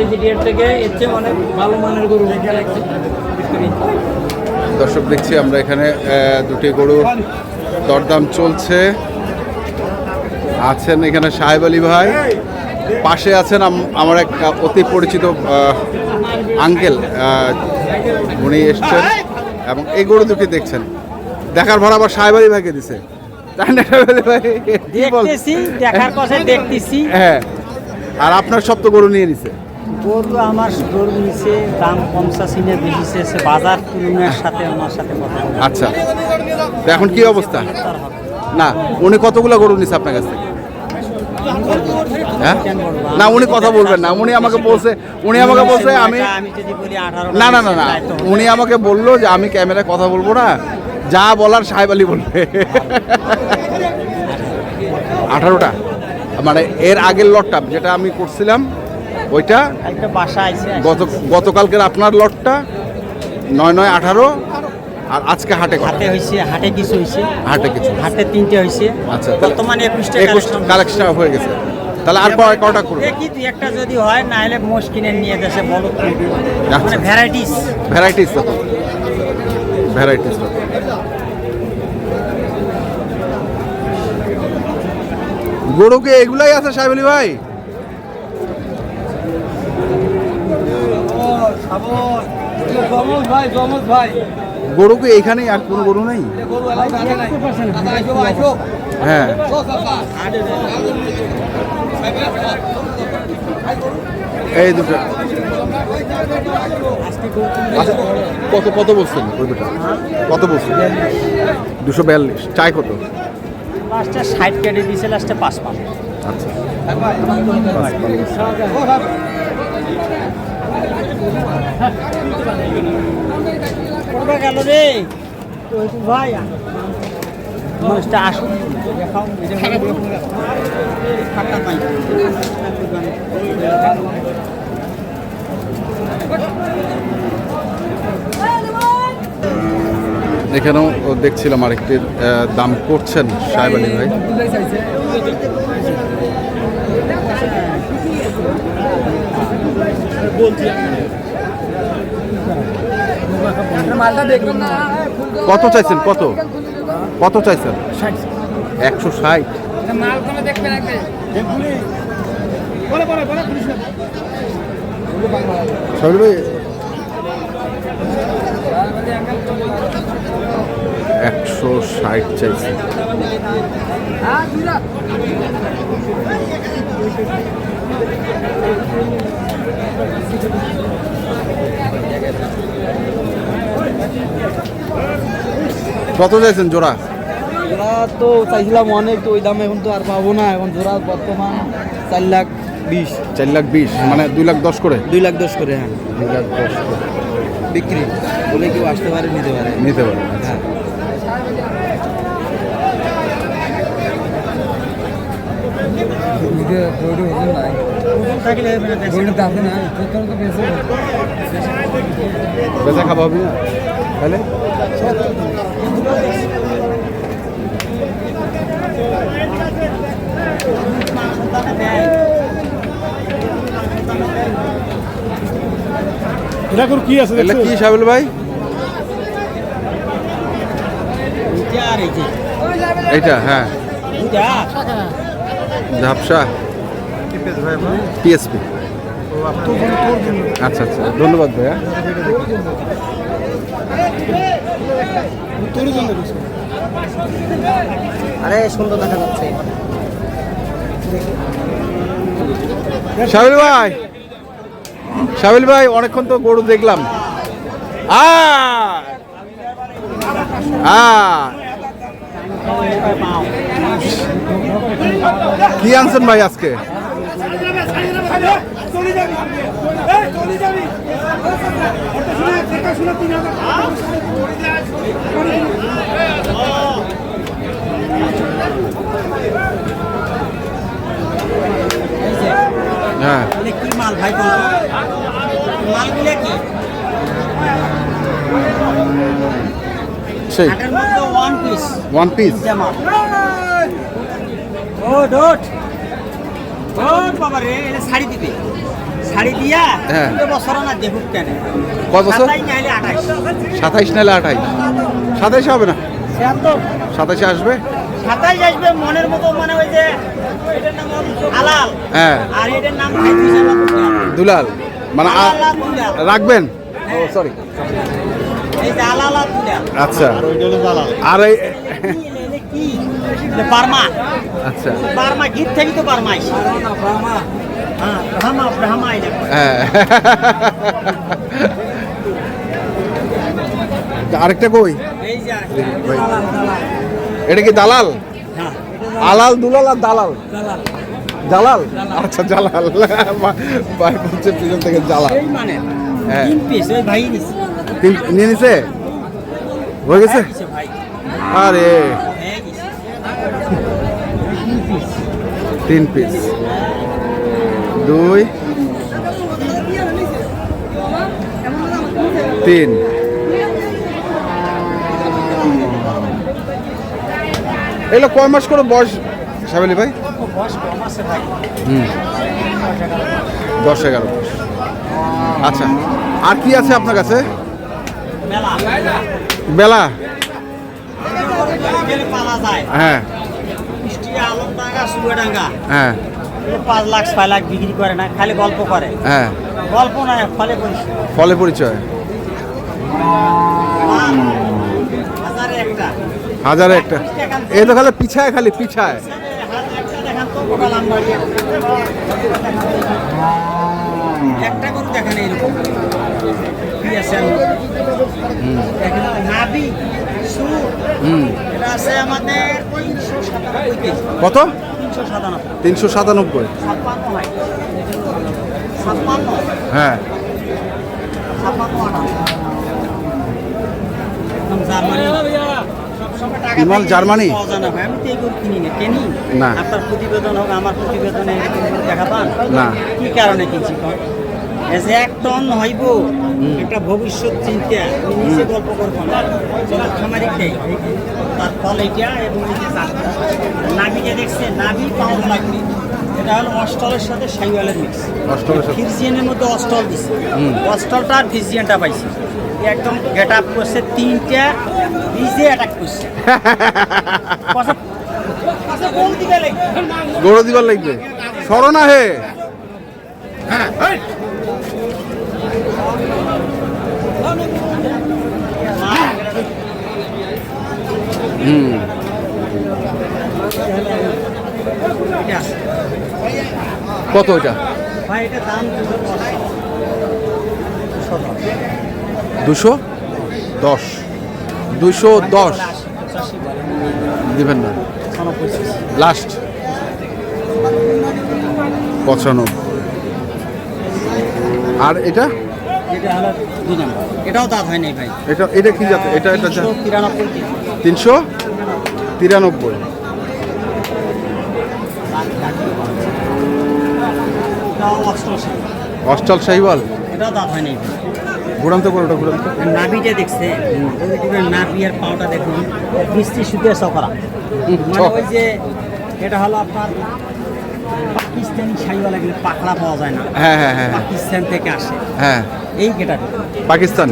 কেজিডিএর থেকে এর চেয়ে অনেক ভালো মানের গরু দর্শক দেখছি আমরা এখানে দুটি গরু দরদাম চলছে। আছেন এখানে সাহেব আলী ভাই, পাশে আছেন আমার এক অতি পরিচিত আঙ্কেল, উনি এসছেন এবং এই গরু দুটি দেখছেন। দেখার ভাড়া আবার সাহেব আলী ভাইকে দিছে। দেখার কথা দেখতেছি। হ্যাঁ, আর আপনার সব তো গরু নিয়ে নিছে। গরু আমার গরু নিচে দাম কম চাচ্ছি না, বেশি চেয়েছে বাজার তুলনার সাথে আমার সাথে কথা। আচ্ছা, তো এখন কি অবস্থা? না, উনি কতগুলো গরু নিছে আপনার কাছ থেকে? হ্যাঁ, না উনি কথা বলবেন না। উনি আমাকে বলছে আমি না না না না উনি আমাকে বললো যে আমি ক্যামেরায় কথা বলবো না, যা বলার সাহেব আলী বলবে। 18টা, মানে এর আগের লটটা যেটা আমি করছিলাম ওইটা গতকালকের আপনার লটটা 9 9 18, আর আজকে হাটে হয়েছে, হাটে কিছু হয়েছে, হাটে 3টে হয়েছে। আচ্ছা, বর্তমানে 21 কালেকশন হয়ে গেছে। তাহলে আর কয়টা করবে? দেখি তুই একটা যদি হয়, না হলে মোষ কিনে নিয়ে যাচ্ছে বলো। মানে ভ্যারাইটিস গরুকে এগুলাই আছে সাহেব আলী ভাই? গরুকে এইখানেই, আর কোনো গরু নেই? হ্যাঁ, এই দুটো কত বলছেন? ওই দুটো কত বলছেন? 242। চাই কত? লাস্টে 60 কেটে দিয়েছে, লাস্টে 5 পান। আচ্ছা, গেল রে ভাই, মানুষটা আসুন দেখাও। এখানেও দেখছিলাম আরেকটির দাম করছেন সাহেব আলী ভাই। কত চাইছেন? কত চাইছেন? 160। সাহেব ভাই 160 চাইছে। কত চাইছেন জোড়া? জোড়া তো চাইছিলাম অনেক, তো ওই দামে এখন তো আর পাবো না। এখন জোড়া বর্তমান 4,20,000। 4,20,000 মানে 2,10,000 করে? 2,10,000 করে। হ্যাঁ, 2,10,000 করে বিক্রি বলে কেউ আসতে পারে, নিতে পারে। হ্যাঁ, বেচা খাওয়া হবে না তাহলে? কি আছে? কি সাহেব ভাই? এইটা হ্যাঁ, ঝাপসা পিএসপি। আচ্ছা আচ্ছা, ধন্যবাদ ভাইয়া। আরে সুন্দর দেখা যাচ্ছে। সাবিল ভাই অনেকক্ষণ তো গরু দেখলাম। কি আনছেন ভাই আজকে? হ্যাঁ, কি মাল ভাই? মালগুলো কি? সেই ওয়ান পিস। ও ডট বাবা রে, এটা শাড়ি দিবে। ছাড়ি দিয়া হ্যাঁ। 2 বছর না দেখুক কেন কত বছর? 27 নাইলে 28 27 নাহলে 28, 27 হবে না, 27 আসবে। 27 আসবে মনের মতো, মানে ওই যে এটার নাম আলাল, হ্যাঁ আর এটার নাম খাইছে দুলাল, মানে আলাল দুলাল। রাখবেন। ও সরি, এই যে আলাল আর দুলাল। আচ্ছা। আর এই কি বার্মা, আচ্ছা বার্মা গীত থেকে তো বার্মা আইছে। হ্যাঁ ব্রাহ্মা ব্রাহ্মা এটা হ্যাঁ। আরেকটা কই, এই যে ভাই। এটা কি দালাল? হ্যাঁ আলাল, দুলাল আর দালাল। জালাল, আচ্ছা জালাল। ভাই বলছে পিছন থেকে জালাল। এই মানে হ্যাঁ। 3 পিস ওই ভাই নিছে, নিয়ে নিছে, হয়ে গেছে। নিছে ভাই আরে হয়ে গেছে 3 পিস, 2 3। এগুলো কয় মাস করে বয়স সাবেলি ভাই? বয়স কম আছে ভাই। 10-11 মাস। আচ্ছা, আর কি আছে আপনার কাছে? মেলা বেলা, গেলে পালা যায়, হ্যাঁ কুষ্টিয়া আলমডাঙ্গা সুগাডাঙ্গা হ্যাঁ 5 লাখ 6 লাখ বিক্রি করে না, খালি গল্প করে। হ্যাঁ, গল্প নয়, ফলে পরিষ্কার ফলে পরিচয়। হাজারে একটা, হাজারে একটা। এই তো খালি পিছায়, খালি পিছায়। একটা দেখান তো গোটা নাম্বার একটা করে দেখেন এইরকম কি আছে দেখেন নাবি সুর, এটা আছে আমাদের 397 কেজি। কত? 397 397। 56 হয় 56 হ্যাঁ 56 একদম জার্মানি সবসময় টাকা বিমল দিয়ে জার্মানি? পাওয়া যায় না ভাই, আমি তো এগুলো কিনি না, কিনি না। আপনার প্রতিবেদন হোক, আমার প্রতিবেদনে এরকম করে দেখা পান না। কি কারণে কিনছি কন? এই যে 1 টন হইব, একটা ভবিষ্যৎ চিন্তা, আমি নিজে গল্প করবো না, যত খামারিক দেয় তার ফল এইটা। এবং এই যে জাতটা, নাভিটা দেখছে, নাভি পাউন্ড লাগবে, এটা হলো অস্টলের সাথে শাইওয়ালের মিক্স। অস্টলের সাথে? ফিজিয়ানের মধ্যে অস্টল দিচ্ছে, অস্টলটা আর ফিজিয়ানটা পাইছে, একদম গেট আপ করছে, 3টা বীজে অ্যাটাক করছে। কোন দিকে লাগবে? গরু দিবার লাগবে, সরনা হে। এটা আছে। কত ওইটা? ভাই এটা দাম 210। 210 দিবেন না, লাস্ট 95। আর এটা? এটা হলো 2 নম্বর, এটাও দাঁত হয় নাই ভাই। এটা এটা কি জাত? এটা এটা 393 কেজি। 393। এটাও অষ্টআশি। অস্টাল শাহিওয়াল, এটাও দাঁত হয় নাই ভাই। ঘুরান্ত করে ওটা, ঘুরান্ত। নাভিটা দেখছে, নাভি আর পাউটা দেখুন, মিষ্টি সুতে সকরা, মানে ওই যে এটা হলো আপনার পাকিস্তানি শাহিওয়াল, এগুলো পাকড়া পাওয়া যায় না, হ্যাঁ হ্যাঁ হ্যাঁ পাকিস্তান থেকে আসে হ্যাঁ, এই গেটা পাকিস্তান।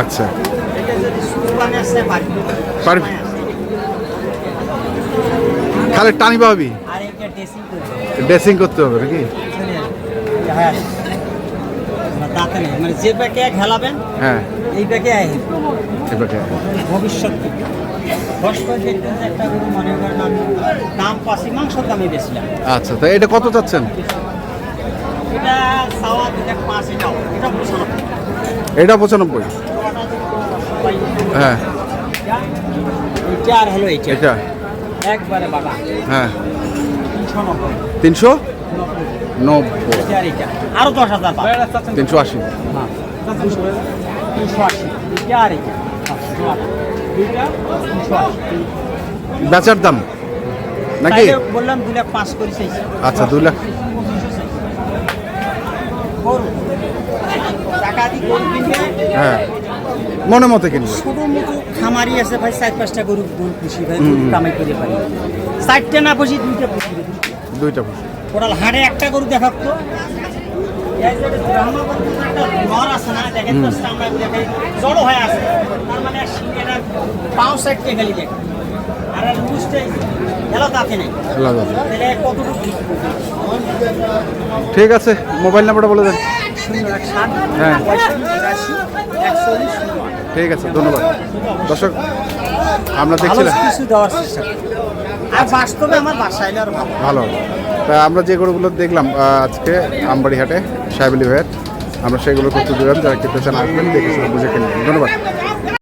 আচ্ছা, এটা যদি সুবানে আসে পারি পারবি। খালি টানি পাবি, আর এটা ড্রেসিং করে ড্রেসিং করতে হবে নাকি? হ্যাঁ দাঁতে নেই, মানে যে ব্যাগে খেলাবেন হ্যাঁ, এই ব্যাগে এবারে ভবিষ্যৎ 10 পয়সা একটা গরু মনে করেন আমি দাম পাচ্ছি, মাংসর দামে বেশিলাম। আচ্ছা, তো এটা কত চাচ্ছেন? এটা সাওয়া 2.5, এটাও এটা 95। এটা 95। হ্যাঁ এটা আর হলো এইটা এটা, একবারে বাবা হ্যাঁ 390। 390। এটা আর এটা আরো 10,000 পাবে। 380। হ্যাঁ 380। এটা আর এটা এটা 380। বেচার দাম নাকি? তাইলে বললাম 2,05,000 করে চাইছি। আচ্ছা, 2 লাখ। গরু টাকা দিয়ে গরু কিনবে, হ্যাঁ মনে মতো কিনবে। ছোট মতো খামারি আছে ভাই, 4-5টা গরু পুষি ভাই, কামাই করে পারি। 4টে না পুষি 2টা পুষি। 2টা পুষি। টোটাল হাটে একটা গরু দেখাতো। এই যে ব্রাহ্মণবাড়ির একটা নর আছে না, দেখেন তো আমরা দেখে জড়ো হয়ে আছে, তার মানে সিংহের পাও সাইডে খালি দেখ, আর লুজটা এলো তাতে নেই। আলাদা। তাহলে কতটুকু? ঠিক আছে, মোবাইল নাম্বারটা বলে দেন। 017 হ্যাঁ। 85 ঠিক আছে, ধন্যবাদ। দর্শক আমরা ভালো দেখছিলাম কিছু দেওয়ার চেষ্টা করি। আর বাস্তবে আমার বাসায় এলে আরো ভালো। ভালো। তা আমরা যে গরুগুলো দেখলাম আজকে আমবাড়ি হাটে সাহেব আলী ভাইয়ের, আমরা সেগুলো করতে দিলাম। যারা খেতে চান আসবেন, দেখে শুনে বুঝে কিনবেন। ধন্যবাদ।